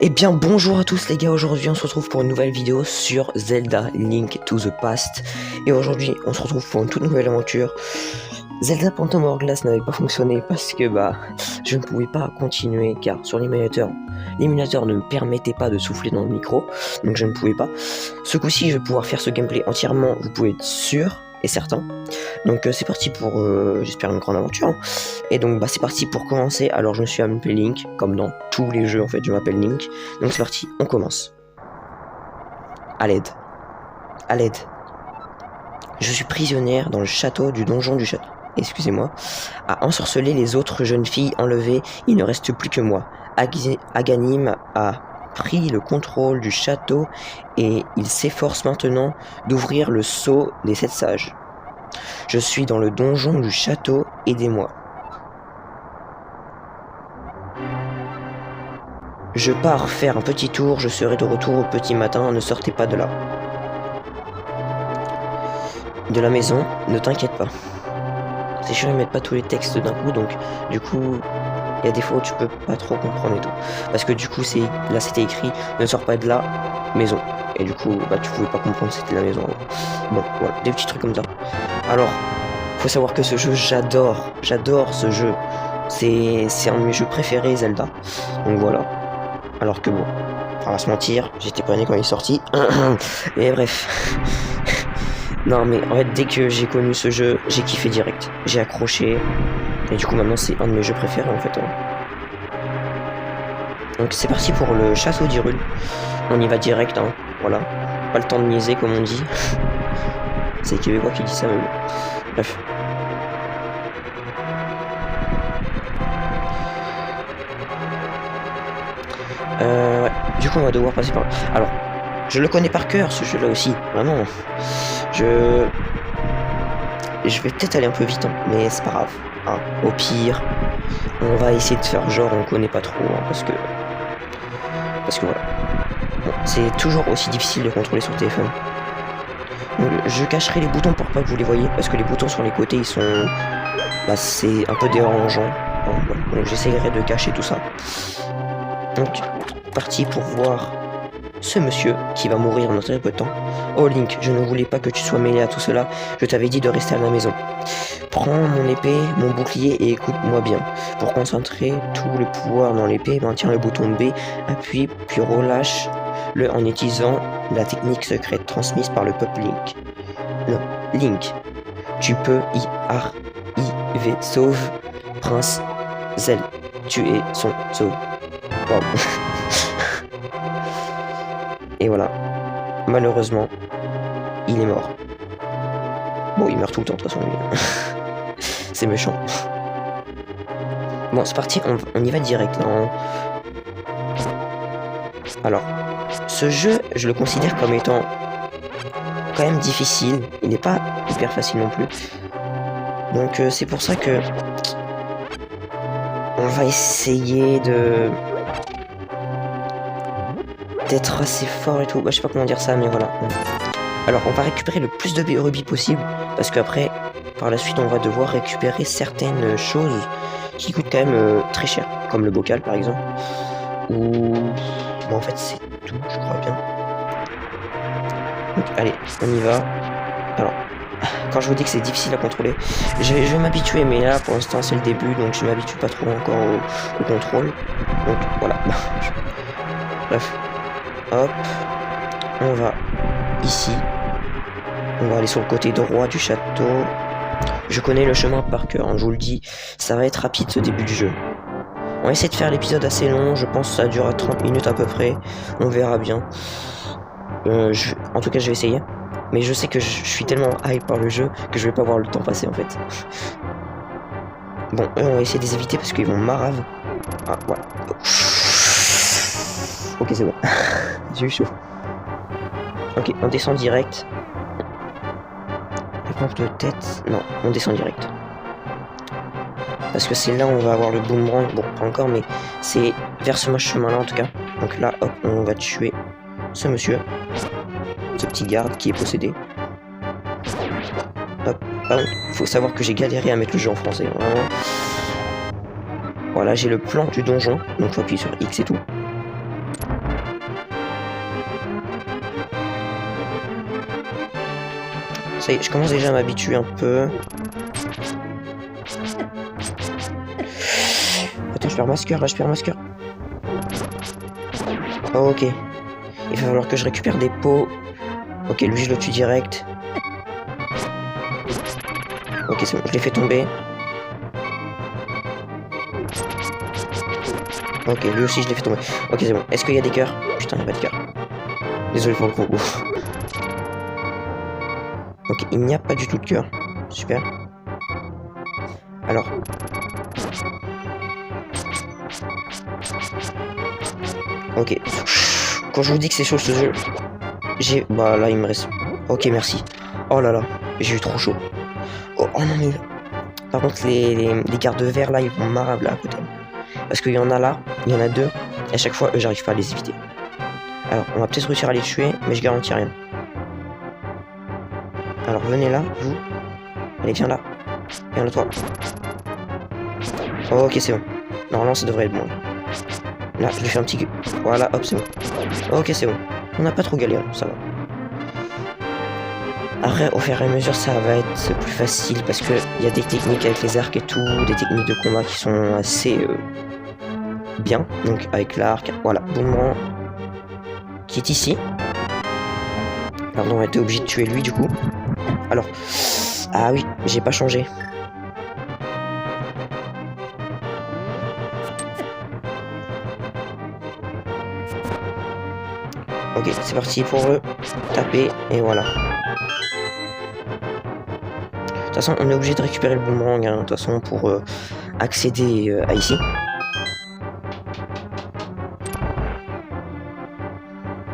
Eh bien bonjour à tous les gars, aujourd'hui on se retrouve pour une nouvelle vidéo sur Zelda Link to the Past. Et aujourd'hui on se retrouve pour une toute nouvelle aventure. Zelda Phantom Hourglass n'avait pas fonctionné parce que je ne pouvais pas continuer car sur l'émulateur ne me permettait pas de souffler dans le micro, donc je ne pouvais pas. Ce coup-ci je vais pouvoir faire ce gameplay entièrement, vous pouvez être sûr et certain. Donc c'est parti pour, j'espère, une grande aventure. Et donc c'est parti pour commencer. Alors je me suis appelé Link, comme dans tous les jeux en fait, je m'appelle Link. Donc c'est parti, on commence. À l'aide. À l'aide. Je suis prisonnière dans le château du donjon du château. Excusez-moi. À ensorceler les autres jeunes filles enlevées, il ne reste plus que moi. Aghanim a pris le contrôle du château et il s'efforce maintenant d'ouvrir le sceau des 7 sages. Je suis dans le donjon du château, aidez-moi. Je pars faire un petit tour, je serai de retour au petit matin, ne sortez pas de là. De la maison, ne t'inquiète pas. C'est chiant, ils mettent pas tous les textes d'un coup, donc du coup, il y a des fois où tu peux pas trop comprendre et tout. Parce que du coup, là c'était écrit, ne sors pas de là, maison. Et du coup, tu pouvais pas comprendre c'était la maison. Bon, voilà, des petits trucs comme ça. Alors, faut savoir que ce jeu, j'adore ce jeu. C'est un de mes jeux préférés, Zelda. Donc voilà. Alors que bon, on va se mentir, j'étais pas né quand il est sorti. Et bref. Non mais en fait, dès que j'ai connu ce jeu, j'ai kiffé direct. J'ai accroché. Et du coup maintenant c'est un de mes jeux préférés en fait. Donc c'est parti pour le château d'Hyrule. On y va direct, hein. Voilà. Pas le temps de niaiser comme on dit. C'est Québécois qui dit ça, mais bon. Bref. Ouais. Du coup on va devoir passer par là. Alors, je le connais par cœur ce jeu là aussi. Vraiment. Je vais peut-être aller un peu vite, hein, mais c'est pas grave. Hein. Au pire, on va essayer de faire genre on connaît pas trop, hein, parce que voilà. Bon, c'est toujours aussi difficile de contrôler sur le téléphone. Donc, je cacherai les boutons pour pas que vous les voyez, parce que les boutons sur les côtés ils sont, c'est un peu dérangeant. Bon, voilà. Donc j'essaierai de cacher tout ça. Donc parti pour voir ce monsieur qui va mourir dans très peu de temps. Oh Link, je ne voulais pas que tu sois mêlé à tout cela, je t'avais dit de rester à la maison. Prends mon épée, mon bouclier et écoute-moi bien. Pour concentrer tout le pouvoir dans l'épée, maintiens le bouton B, appuie puis relâche-le en utilisant la technique secrète transmise par le peuple Link. Non, Link, tu peux y arriver, sauve Prince Zel, tu es son sauve. Pardon. Et voilà, malheureusement, il est mort. Bon, il meurt tout le temps de toute façon, lui. C'est méchant. Bon, c'est parti, on y va direct. Là, Alors, ce jeu, je le considère comme étant quand même difficile. Il n'est pas hyper facile non plus. Donc, c'est pour ça que on va essayer d'être assez fort et tout. Je sais pas comment dire ça, mais voilà. Alors, on va récupérer le plus de rubis possible, parce qu'après, par la suite, on va devoir récupérer certaines choses qui coûtent quand même très cher, comme le bocal, par exemple. Ou... Bon, en fait, c'est tout, je crois bien. Donc, allez, on y va. Alors, quand je vous dis que c'est difficile à contrôler, je vais m'habituer, mais là, pour l'instant, c'est le début, donc je m'habitue pas trop encore au contrôle. Donc, voilà. Bref. Hop, on va ici. On va aller sur le côté droit du château. Je connais le chemin par cœur, hein, je vous le dis. Ça va être rapide ce début du jeu. On va essayer de faire l'épisode assez long. Je pense que ça durera 30 minutes à peu près. On verra bien. En tout cas, je vais essayer. Mais je sais que je suis tellement hype par le jeu que je vais pas voir le temps passer en fait. Bon, eux, on va essayer de les éviter parce qu'ils vont marave. Ah, voilà. Ok, c'est bon. J'ai eu chaud. Ok, on descend direct. La pompe de tête. Non, on descend direct. Parce que c'est là où on va avoir le boomerang. Bon, pas encore, mais c'est vers ce chemin-là en tout cas. Donc là, hop, on va tuer ce monsieur. Ce petit garde qui est possédé. Hop, pardon. Faut savoir que j'ai galéré à mettre le jeu en français. Vraiment. Voilà, j'ai le plan du donjon. Donc faut appuyer sur X et tout. Ça y est, je commence déjà à m'habituer un peu. Attends, je perds ma cœur, là, je perds ma cœur. Oh, ok. Il va falloir que je récupère des pots. Ok, lui, je le tue direct. Ok, c'est bon, je l'ai fait tomber. Ok, lui aussi, je l'ai fait tomber. Ok, c'est bon. Est-ce qu'il y a des cœurs? Putain, il n'y a pas de cœur. Désolé pour le gros. Ok, il n'y a pas du tout de cœur. Super. Alors. Ok. Quand je vous dis que c'est chaud ce jeu, j'ai... Bah là, il me reste... Ok, merci. Oh là là, j'ai eu trop chaud. Oh, oh non, mais... Par contre, les gardes verts, là, ils vont marable là, à côté. Parce qu'il y en a là, il y en a deux. Et à chaque fois, eux, j'arrive pas à les éviter. Alors, on va peut-être réussir à les tuer, mais je garantis rien. Alors, venez là, vous. Allez, viens là. Viens là, toi. Oh, ok, c'est bon. Normalement, ça devrait être bon. Là, je lui fais un petit... Voilà, hop, c'est bon. Ok, c'est bon. On n'a pas trop galéré, ça va. Après, au fur et à mesure, ça va être plus facile parce que il y a des techniques avec les arcs et tout, des techniques de combat qui sont assez bien. Donc, avec l'arc, voilà, Boomerang qui est ici. Pardon, on a été obligé de tuer lui du coup. Alors, ah oui, j'ai pas changé. Ok, c'est parti pour eux. Taper, et voilà. De toute façon, on est obligé de récupérer le boomerang, hein, de toute façon, pour accéder à ici.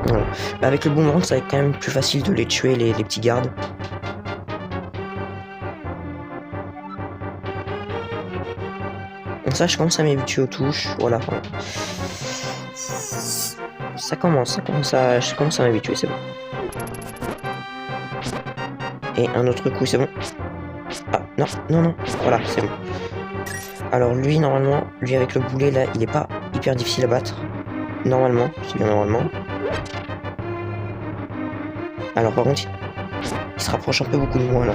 Voilà. Avec le boomerang, ça va être quand même plus facile de les tuer, les petits gardes. Donc ça, je commence à m'habituer aux touches, voilà. Je commence à m'habituer, c'est bon. Et un autre coup, c'est bon. Ah, non, non, non, voilà, c'est bon. Alors lui, normalement, lui avec le boulet, là, il est pas hyper difficile à battre. Normalement, je dis bien normalement. Alors par contre, il se rapproche un peu beaucoup de moi, là.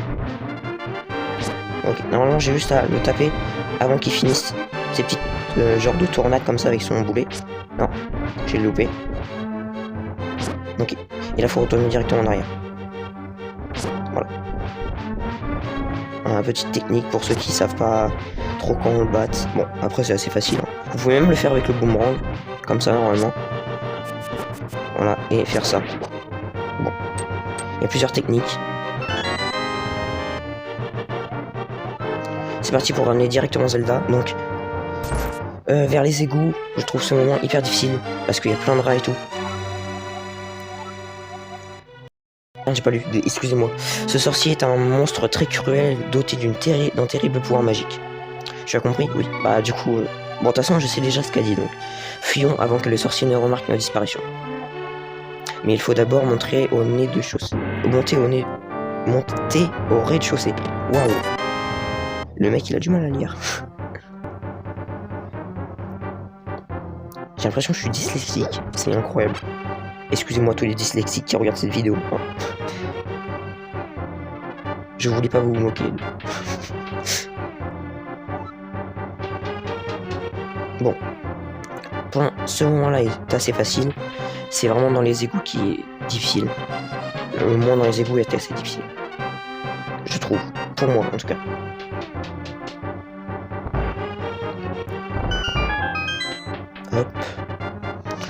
Ok, normalement, j'ai juste à le taper avant qu'il finisse ces petites genres de tornades comme ça avec son boulet. Non, j'ai loupé. Ok, et là, faut retourner directement en arrière. Voilà. Petite technique pour ceux qui savent pas trop quand on le batte. Bon, après c'est assez facile. Hein. Vous pouvez même le faire avec le boomerang, comme ça normalement. Voilà, et faire ça. Bon, il y a plusieurs techniques. C'est parti pour ramener directement Zelda. Donc, vers les égouts, je trouve ce moment hyper difficile parce qu'il y a plein de rats et tout. Ah, j'ai pas lu, excusez-moi. Ce sorcier est un monstre très cruel, doté d'un terrible pouvoir magique. Tu as compris? Oui. Bah du coup... Bon, de toute façon, je sais déjà ce qu'a dit, donc. Fuyons avant que le sorcier ne remarque ma disparition. Mais il faut d'abord monter au rez-de-chaussée. Monter au rez-de-chaussée. Waouh. Le mec, il a du mal à lire. J'ai l'impression que je suis dyslexique. C'est incroyable. Excusez-moi tous les dyslexiques qui regardent cette vidéo. Je voulais pas vous moquer. Bon. Pour ce moment-là est assez facile. C'est vraiment dans les égouts qui est difficile. Le moment dans les égouts est assez difficile. Je trouve. Pour moi, en tout cas. Hop.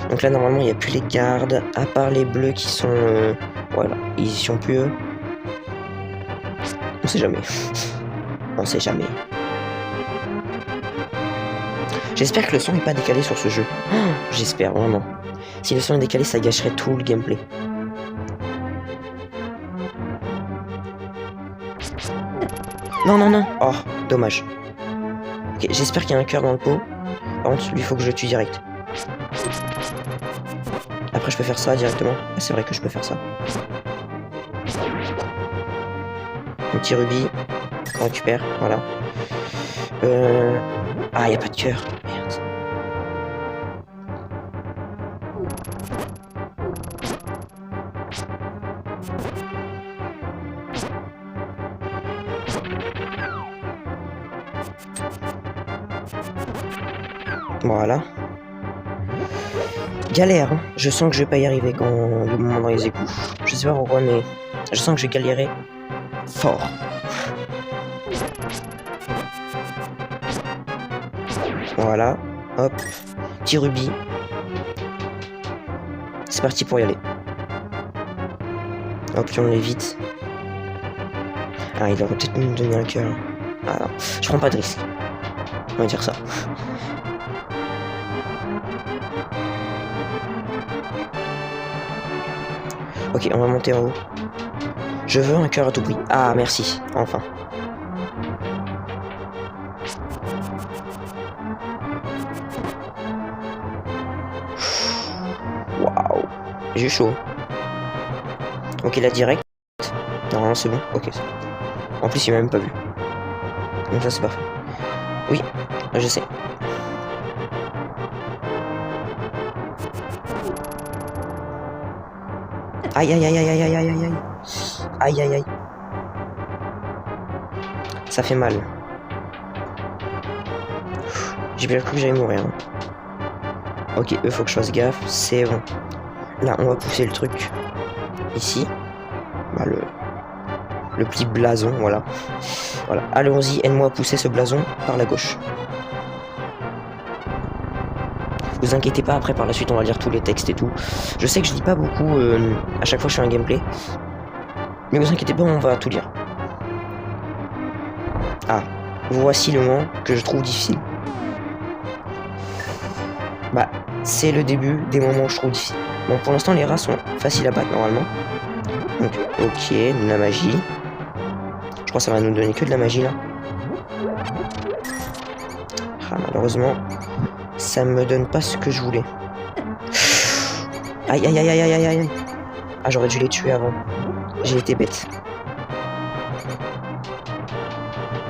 Donc là, normalement, il n'y a plus les gardes, à part les bleus qui sont... voilà, ils y sont plus eux. On sait jamais. On sait jamais. J'espère que le son n'est pas décalé sur ce jeu. Oh, j'espère, vraiment. Si le son est décalé, ça gâcherait tout le gameplay. Non, non, non. Oh, dommage. Ok, j'espère qu'il y a un cœur dans le pot. Par contre, lui, il faut que je le tue direct. Après, je peux faire ça directement. Ah, c'est vrai que je peux faire ça. Un petit rubis. On récupère, voilà. Ah, il n'y a pas de cœur. Merde. Voilà. Galère, hein. Je sens que je vais pas y arriver quand le moment dans les égouts. Je sais pas pourquoi, mais je sens que je vais galérer fort. Voilà. Hop. Petit rubis. C'est parti pour y aller. Hop, puis on l'évite. Ah, il aurait peut-être nous donner un cœur. Ah non, je prends pas de risque. On va dire ça. Ok, on va monter en haut. Je veux un cœur à tout prix. Ah, merci. Enfin. Waouh. J'ai chaud. Ok, la direct. Non, c'est bon. Ok. En plus, il m'a même pas vu. Donc ça, c'est parfait. Oui, je sais. Aïe, aïe, aïe, aïe, aïe, aïe, aïe, aïe. Aïe, aïe, aïe. Ça fait mal. J'ai bien cru que j'allais mourir. Hein. Ok, faut que je fasse gaffe. C'est bon. Là, on va pousser le truc. Ici. Bah, le petit blason, voilà. Voilà. Allons-y, aide-moi à pousser ce blason par la gauche. Vous inquiétez pas, après par la suite on va lire tous les textes et tout. Je sais que je lis pas beaucoup à chaque fois que je fais un gameplay. Mais vous inquiétez pas, on va tout lire. Ah, voici le moment que je trouve difficile. Bah, c'est le début des moments que je trouve difficiles. Bon, pour l'instant les rats sont faciles à battre normalement. Donc, ok, de la magie. Je crois que ça va nous donner que de la magie là. Ah, malheureusement, ça me donne pas ce que je voulais. Aïe, aïe, aïe, aïe, aïe, aïe, aïe. Ah, j'aurais dû les tuer avant. J'ai été bête.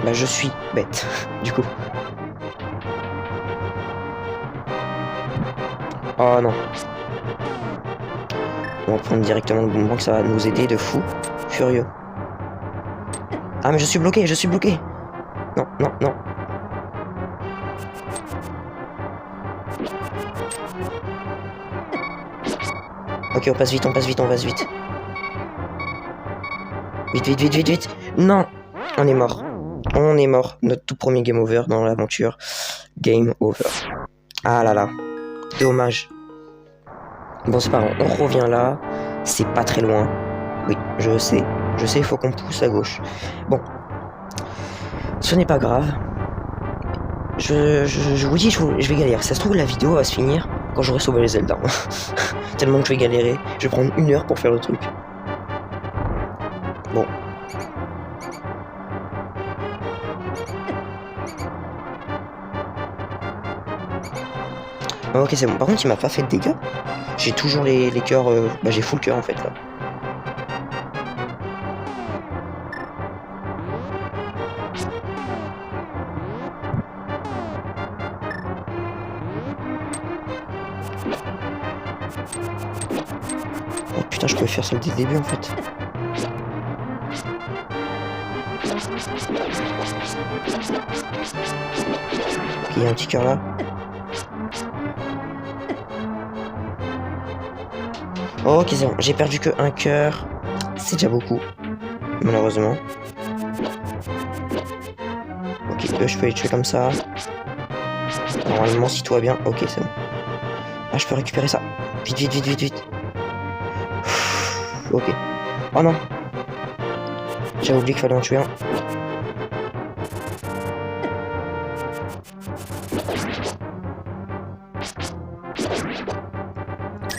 Bah, je suis bête, du coup. Oh non. On va prendre directement le bonbon, que ça va nous aider de fou. Furieux. Ah, mais je suis bloqué, je suis bloqué. Non, non, non. Ok, on passe vite, on passe vite, on passe vite. Vite, vite, vite, vite, vite. Non, on est mort. On est mort. Notre tout premier game over dans l'aventure. Game over. Ah là là. Dommage. Bon, c'est pas grave. On revient là. C'est pas très loin. Oui, je sais. Je sais, il faut qu'on pousse à gauche. Bon. Ce n'est pas grave. Je vous dis, je vais galérer. Ça se trouve, la vidéo va se finir quand j'aurai sauvé les Zelda. Tellement que je vais galérer. Je vais prendre 1 heure pour faire le truc. Bon. Ah, ok, c'est bon. Par contre, il m'a pas fait de dégâts. J'ai toujours les cœurs... Bah, j'ai full cœur, en fait, là. Oh, putain, je pouvais faire ça dès le début, en fait. Ok, il y a un petit cœur là. Oh, ok, c'est bon. J'ai perdu que un cœur. C'est déjà beaucoup. Malheureusement. Ok, eux, je peux les tuer comme ça. Normalement, si tout va bien. Ok, c'est bon. Ah, je peux récupérer ça. Vite, vite, vite, vite, vite. Ok. Oh non. J'avais oublié qu'il fallait en tuer un.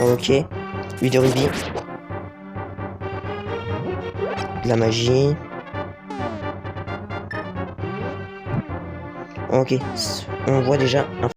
Ok. 8 de rubis. De la magie. Ok. On voit déjà un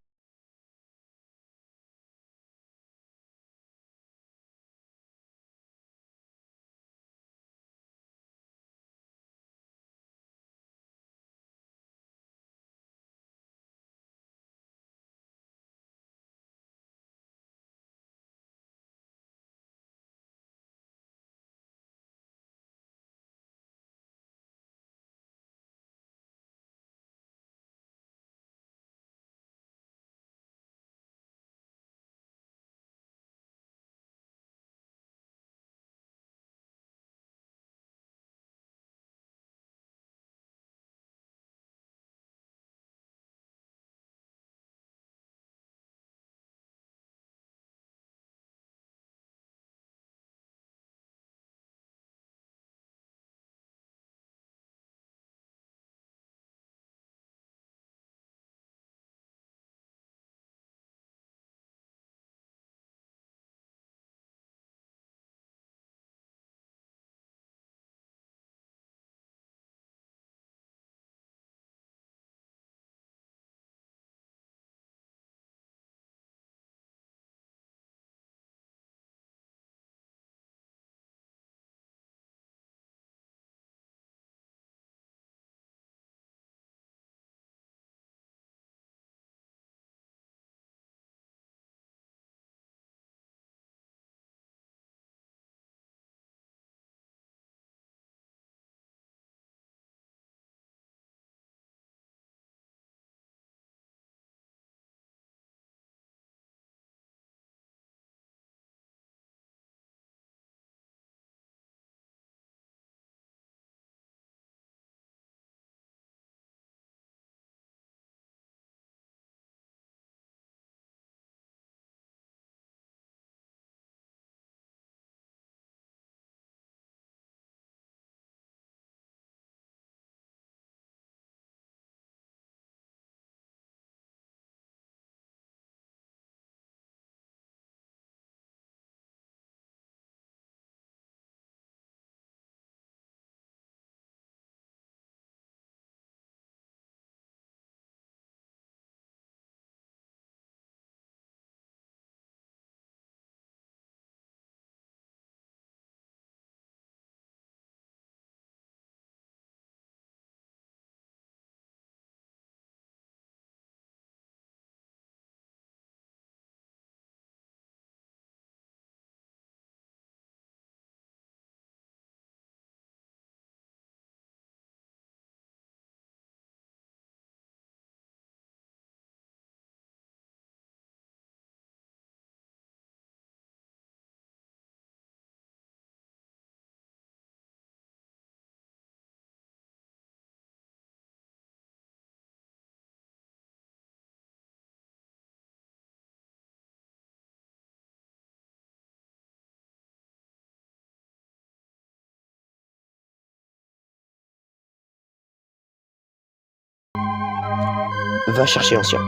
va chercher l'ancien.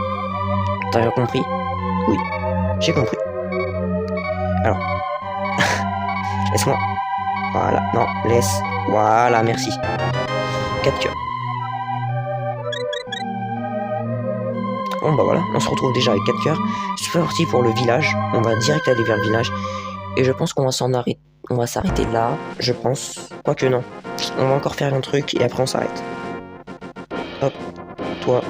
T'as bien compris? Oui, j'ai compris. Alors, laisse-moi. Voilà, non, laisse. Voilà, merci. 4 cœurs. Bon bah voilà, on se retrouve déjà avec 4 cœurs. C'est parti pour le village. On va direct aller vers le village. Et je pense qu'on va s'en arrêter. On va s'arrêter là, je pense. Quoique non. On va encore faire un truc et après on s'arrête. Hop, toi.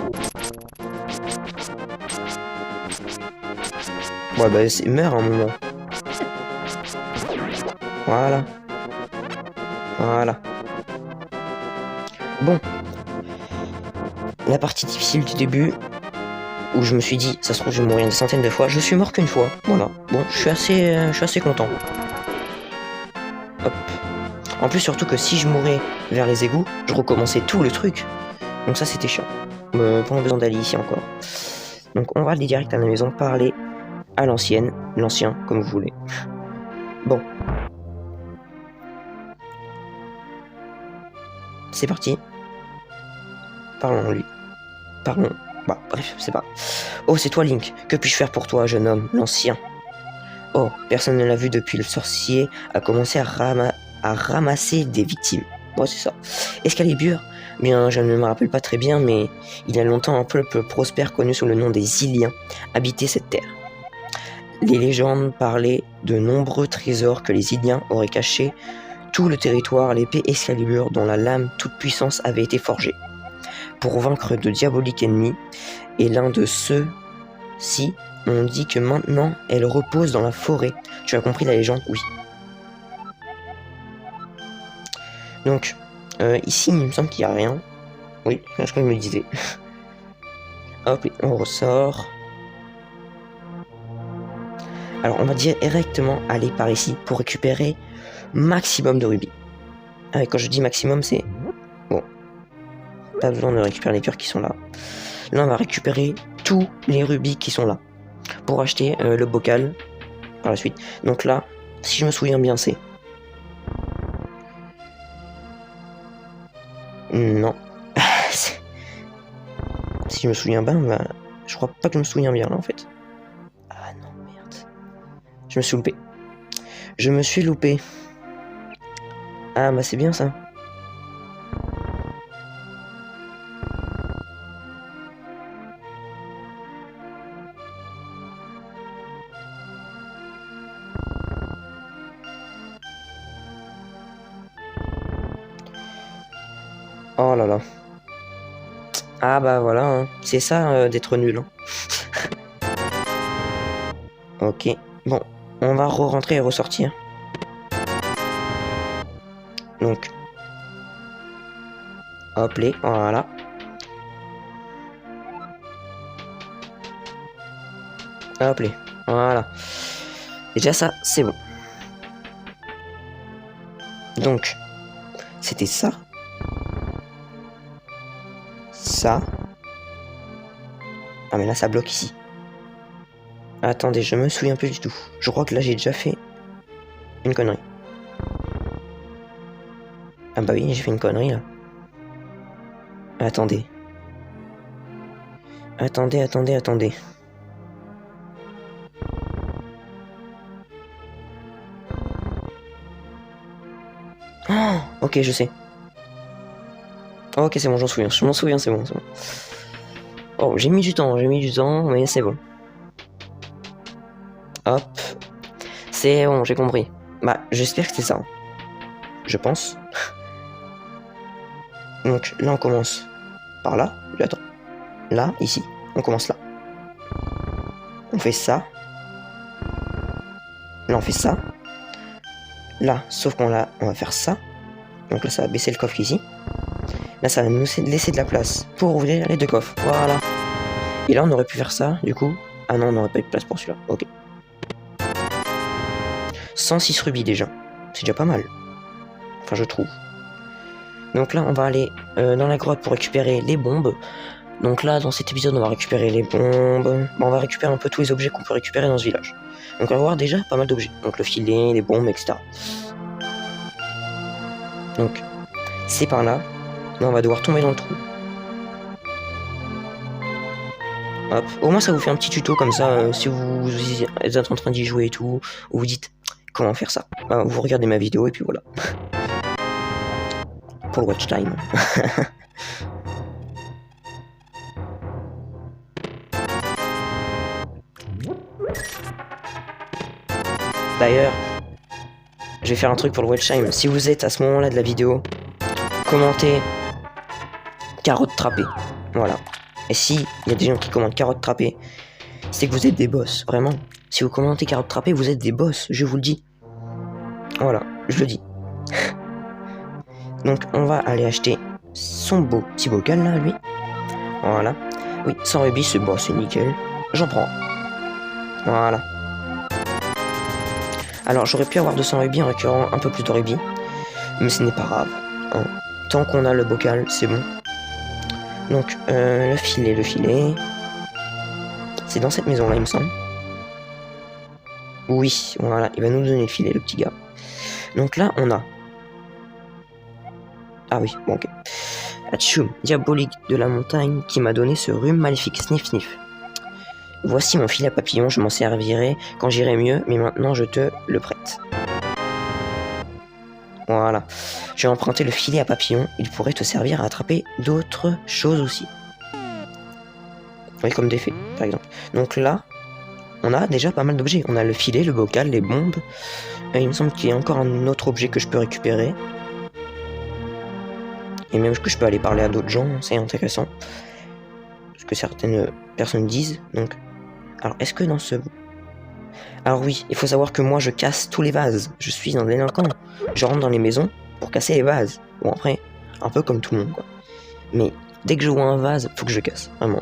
Ouais bah c'est meurt un moment. Voilà. Voilà. Bon. La partie difficile du début, où je me suis dit, ça se trouve je vais mourir des centaines de fois, je suis mort qu'une fois. Voilà. Bon, je suis assez content. Hop. En plus, surtout que si je mourais vers les égouts, je recommençais tout le truc. Donc ça, c'était chiant. Pas besoin d'aller ici encore. Donc on va aller direct à la maison, parler à l'ancienne, l'ancien, comme vous voulez. Bon. C'est parti. Parlons-lui. Parlons. Bah, bref, c'est pas. Oh, c'est toi, Link. Que puis-je faire pour toi, jeune homme, l'ancien? Oh, personne ne l'a vu depuis le sorcier a commencé à ramasser des victimes. Ouais, c'est ça. Excalibur? Bien, je ne me rappelle pas très bien, mais il y a longtemps, un peuple prospère connu sous le nom des Iliens habitait cette terre. Les légendes parlaient de nombreux trésors que les Iliens auraient cachés. Tout le territoire, l'épée Excalibur, dont la lame toute puissance avait été forgée pour vaincre de diaboliques ennemis, et l'un de ceux-ci, on dit que maintenant elle repose dans la forêt. Tu as compris la légende? Oui. Donc, ici, il me semble qu'il n'y a rien. Oui, c'est ce que je me disais. Hop, on ressort. Alors, on va directement aller par ici pour récupérer maximum de rubis. Ah, et quand je dis maximum, c'est... Bon. Pas besoin de récupérer les cœurs qui sont là. Là, on va récupérer tous les rubis qui sont là. Pour acheter le bocal par la suite. Donc là, si je me souviens bien, c'est... Non. Si je me souviens bien, bah, je crois pas que je me souviens bien là en fait. Ah non, merde. Je me suis loupé. Je me suis loupé. Ah bah c'est bien ça. Oh là là. Ah bah voilà, hein. C'est ça d'être nul. Hein. Ok, bon, on va re-rentrer et ressortir. Donc, hop les, voilà. Hop les, voilà. Déjà ça, c'est bon. Donc, c'était ça. Ça. Ah mais là ça bloque ici. Attendez, je me souviens plus du tout. Je crois que là j'ai déjà fait une connerie. Ah bah oui, j'ai fait une connerie là. Attendez. Attendez. Oh, ok, je sais. Ok, c'est bon, j'en souviens. Je m'en souviens, c'est bon. Oh, j'ai mis du temps, mais c'est bon. Hop. C'est bon, j'ai compris. Bah, j'espère que c'est ça. Je pense. Donc, là, on commence par là. Attends. Là, ici. On commence là. On fait ça. Là, on fait ça. Là, sauf qu'on on va faire ça. Donc là, ça va baisser le coffre ici. Là, ça va nous laisser de la place pour ouvrir les deux coffres. Voilà. Et là, on aurait pu faire ça, du coup. Ah non, on n'aurait pas eu de place pour celui-là. Ok. 106 rubis déjà. C'est déjà pas mal. Enfin, je trouve. Donc là, on va aller dans la grotte pour récupérer les bombes. Donc là, dans cet épisode, on va récupérer les bombes. Bon, on va récupérer un peu tous les objets qu'on peut récupérer dans ce village. Donc on va avoir déjà pas mal d'objets. Donc le filet, les bombes, etc. Donc, c'est par là. Là, on va devoir tomber dans le trou. Hop, au moins ça vous fait un petit tuto comme ça, si vous êtes en train d'y jouer et tout, ou vous dites comment faire ça. Bah, vous regardez ma vidéo et puis voilà. Pour le watch time. D'ailleurs, je vais faire un truc pour le watch time. Si vous êtes à ce moment-là de la vidéo, commentez carotte trappée. Voilà. Et si il y a des gens qui commentent carotte trappée, c'est que vous êtes des boss, vraiment. Si vous commentez carotte trappée, vous êtes des boss, je vous le dis. Voilà, je le dis. Donc on va aller acheter son beau petit bocal là, lui. Voilà. Oui, 100 rubis, c'est bon, c'est nickel. J'en prends. Voilà. Alors j'aurais pu avoir 200 rubis en récupérant un peu plus de rubis, mais ce n'est pas grave. Hein. Tant qu'on a le bocal, c'est bon. Donc le filet. C'est dans cette maison là, il me semble. Oui, voilà, il va nous donner le filet, le petit gars. Donc là, on a... Ah oui, bon ok. Atchoum, diabolique de la montagne qui m'a donné ce rhume maléfique, sniff sniff. Voici mon filet à papillon, je m'en servirai quand j'irai mieux, mais maintenant je te le prête. Voilà. J'ai emprunté le filet à papillon, il pourrait te servir à attraper d'autres choses aussi. Oui, comme des fées, par exemple. Donc là, on a déjà pas mal d'objets. On a le filet, le bocal, les bombes. Il me semble qu'il y a encore un autre objet que je peux récupérer. Et même que je peux aller parler à d'autres gens, c'est intéressant. Ce que certaines personnes disent. Donc, alors, est-ce que dans ce... Alors oui, il faut savoir que moi, je casse tous les vases. Je suis un délinquant. Je rentre dans les maisons pour casser les vases. Bon, après, un peu comme tout le monde, quoi. Mais dès que je vois un vase, faut que je casse. Vraiment.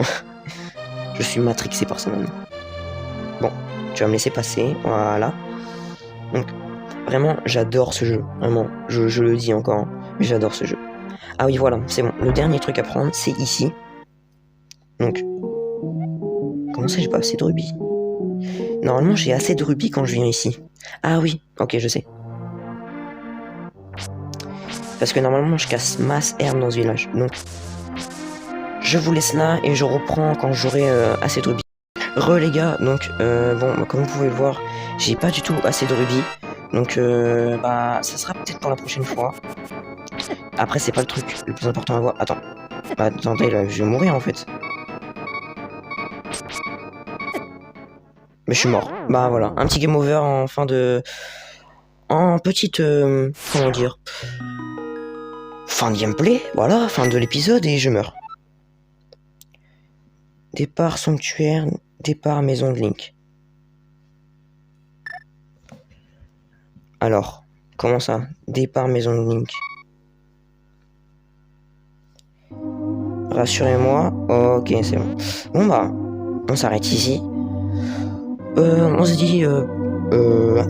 Je suis matrixé par ça maintenant. Bon, tu vas me laisser passer. Voilà. Donc, vraiment, j'adore ce jeu. Vraiment, je le dis encore. Hein, mais j'adore ce jeu. Ah oui, voilà, c'est bon. Le dernier truc à prendre, c'est ici. Donc, comment ça, j'ai pas assez de rubis? Normalement, j'ai assez de rubis quand je viens ici. Ah oui, ok, je sais. Parce que normalement, je casse masse herbe dans ce village. Donc, je vous laisse là et je reprends quand j'aurai assez de rubis. Les gars, donc, bon, comme vous pouvez le voir, j'ai pas du tout assez de rubis. Donc, bah, ça sera peut-être pour la prochaine fois. Après, c'est pas le truc le plus important à voir. Attends. Bah, attendez, là, je vais mourir en fait. Mais je suis mort. Bah voilà, un petit game over en fin de... En petite... comment dire... Fin de gameplay, voilà, fin de l'épisode et je meurs. Départ sanctuaire, départ maison de Link. Alors, comment ça? Départ maison de Link. Rassurez-moi. Ok, c'est bon. Bon bah, on s'arrête ici. On se dit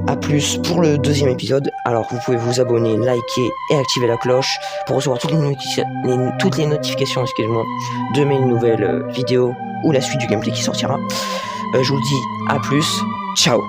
à plus pour le deuxième épisode. Alors vous pouvez vous abonner, liker et activer la cloche pour recevoir toutes les notifications, excusez-moi, de mes nouvelles vidéos ou la suite du gameplay qui sortira. Je vous dis à plus. Ciao.